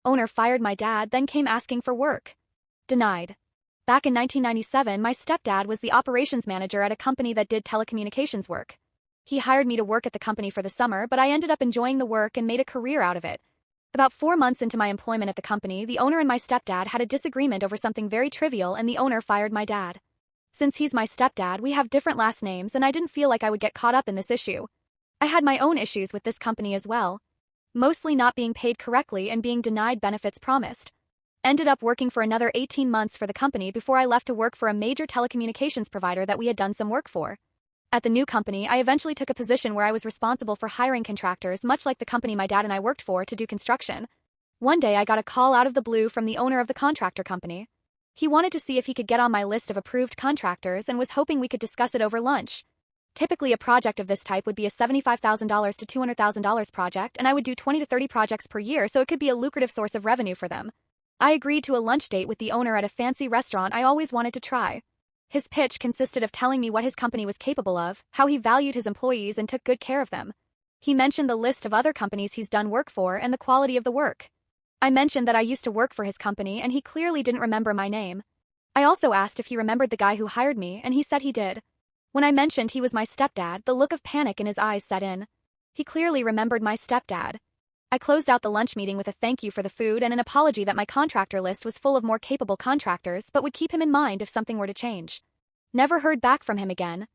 Owner fired my dad, then came asking for work. Denied. Back in 1997, my stepdad was the operations manager at a company that did telecommunications work. He hired me to work at the company for the summer, but I ended up enjoying the work and made a career out of it. About 4 months into my employment at the company, the owner and my stepdad had a disagreement over something very trivial, and the owner fired my dad. Since he's my stepdad, we have different last names, and I didn't feel like I would get caught up in this issue. I had my own issues with this company as well. Mostly not being paid correctly and being denied benefits promised. Ended up working for another 18 months for the company before I left to work for a major telecommunications provider that we had done some work for. At the new company, I eventually took a position where I was responsible for hiring contractors, much like the company my dad and I worked for, to do construction. One day I got a call out of the blue from the owner of the contractor company. He wanted to see if he could get on my list of approved contractors and was hoping we could discuss it over lunch. Typically, a project of this type would be a $75,000 to $200,000 project, and I would do 20 to 30 projects per year, so it could be a lucrative source of revenue for them. I agreed to a lunch date with the owner at a fancy restaurant I always wanted to try. His pitch consisted of telling me what his company was capable of, how he valued his employees and took good care of them. He mentioned the list of other companies he's done work for and the quality of the work. I mentioned that I used to work for his company, and he clearly didn't remember my name. I also asked if he remembered the guy who hired me, and he said he did. When I mentioned he was my stepdad, the look of panic in his eyes set in. He clearly remembered my stepdad. I closed out the lunch meeting with a thank you for the food and an apology that my contractor list was full of more capable contractors but would keep him in mind if something were to change. Never heard back from him again.